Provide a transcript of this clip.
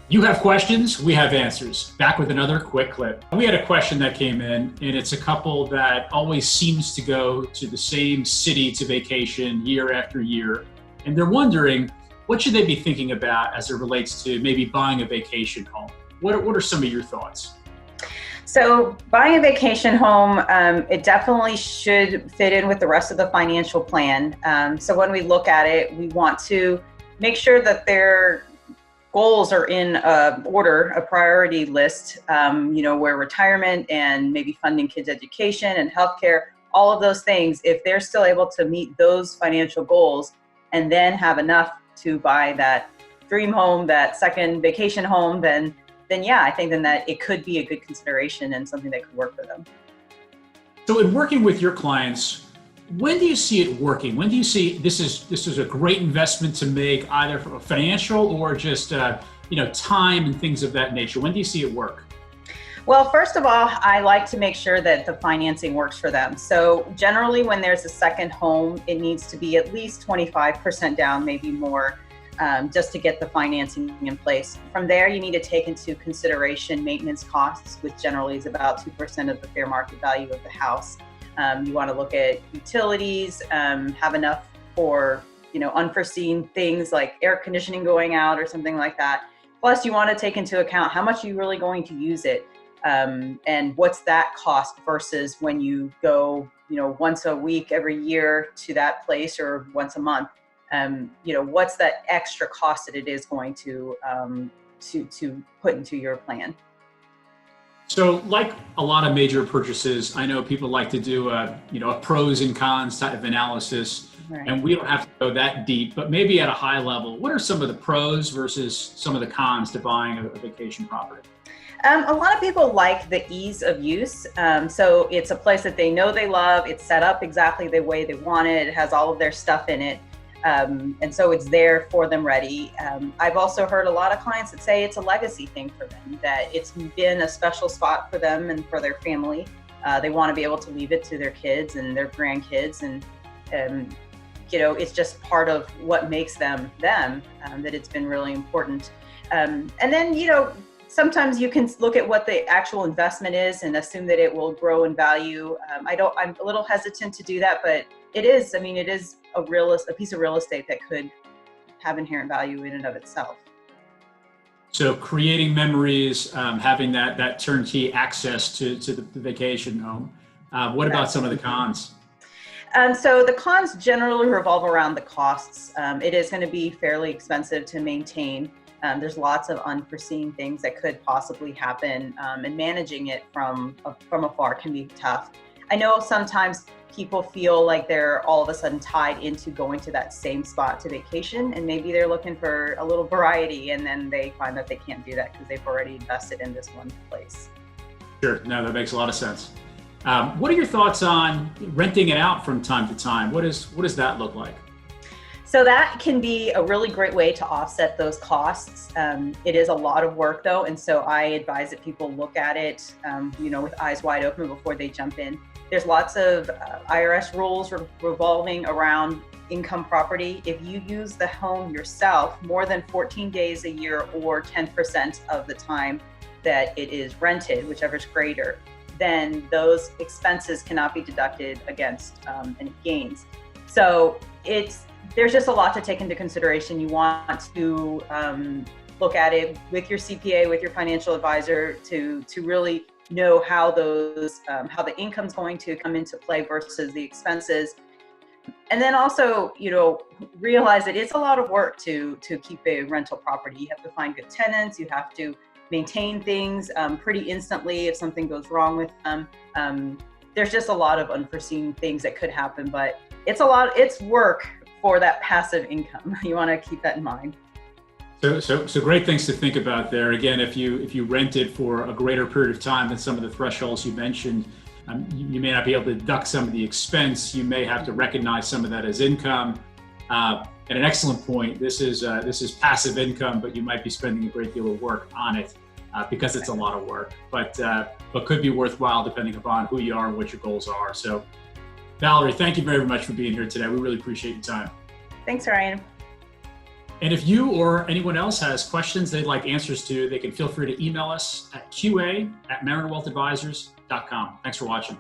You have questions, we have answers. Back with another quick clip. We had a question that came in, and it's a couple that always seems to go to the same city to vacation year after year. And they're wondering, what should they be thinking about as it relates to maybe buying a vacation home? What are some of your thoughts? So buying a vacation home, it definitely should fit in with the rest of the financial plan. So when we look at it, we want to make sure that their goals are in order, a priority list, where retirement and maybe funding kids' education and healthcare, all of those things, if they're still able to meet those financial goals and then have enough to buy that dream home, that second vacation home, then yeah, I think then that it could be a good consideration and something that could work for them. So in working with your clients, when do you see it working? When do you see this is a great investment to make, either for financial or just time and things of that nature? When do you see it work? Well, first of all, I like to make sure that the financing works for them. So generally when there's a second home, it needs to be at least 25% down, maybe more, just to get the financing in place. From there, you need to take into consideration maintenance costs, which generally is about 2% of the fair market value of the house. You want to look at utilities, have enough for unforeseen things like air conditioning going out or something like that. Plus, you want to take into account how much you're really going to use it, and what's that cost versus when you go once a week every year to that place or once a month. What's that extra cost that it is going to put into your plan. So like a lot of major purchases, I know people like to do a pros and cons type of analysis, right? And we don't have to go that deep, but maybe at a high level, what are some of the pros versus some of the cons to buying a vacation property? A lot of people like the ease of use. So it's a place that they know they love. It's set up exactly the way they want it. It has all of their stuff in it. And so it's there for them ready. I've also heard a lot of clients that say it's a legacy thing for them, that it's been a special spot for them and for their family. They want to be able to leave it to their kids and their grandkids. And it's just part of what makes them, that it's been really important. And then, sometimes you can look at what the actual investment is and assume that it will grow in value. I'm a little hesitant to do that, but it is a piece of real estate that could have inherent value in and of itself. So creating memories, having that turnkey access to the vacation home. What about some of the cons? So the cons generally revolve around the costs. It is going to be fairly expensive to maintain. There's lots of unforeseen things that could possibly happen, and managing it from afar can be tough. I know sometimes people feel like they're all of a sudden tied into going to that same spot to vacation, and maybe they're looking for a little variety, and then they find that they can't do that because they've already invested in this one place. Sure, no, that makes a lot of sense. What are your thoughts on renting it out from time to time? What does that look like? So that can be a really great way to offset those costs. It is a lot of work though, and so I advise that people look at it, with eyes wide open before they jump in. There's lots of IRS rules revolving around income property. If you use the home yourself more than 14 days a year or 10% of the time that it is rented, whichever is greater, then those expenses cannot be deducted against any gains. So there's just a lot to take into consideration. You want to look at it with your CPA, with your financial advisor, to really know how the income's going to come into play versus the expenses. And then also, realize that it's a lot of work to keep a rental property. You have to find good tenants. You have to maintain things pretty instantly if something goes wrong with them. There's just a lot of unforeseen things that could happen, but it's work for that passive income. You want to keep that in mind. So great things to think about there. Again, if you rent it for a greater period of time than some of the thresholds you mentioned, you may not be able to deduct some of the expense. You may have to recognize some of that as income. And an excellent point. This is passive income, but you might be spending a great deal of work on it because it's a lot of work. But could be worthwhile depending upon who you are and what your goals are. So, Valerie, thank you very much for being here today. We really appreciate your time. Thanks, Ryan. And if you or anyone else has questions they'd like answers to, they can feel free to email us at qa@marinwealthadvisors.com. Thanks for watching.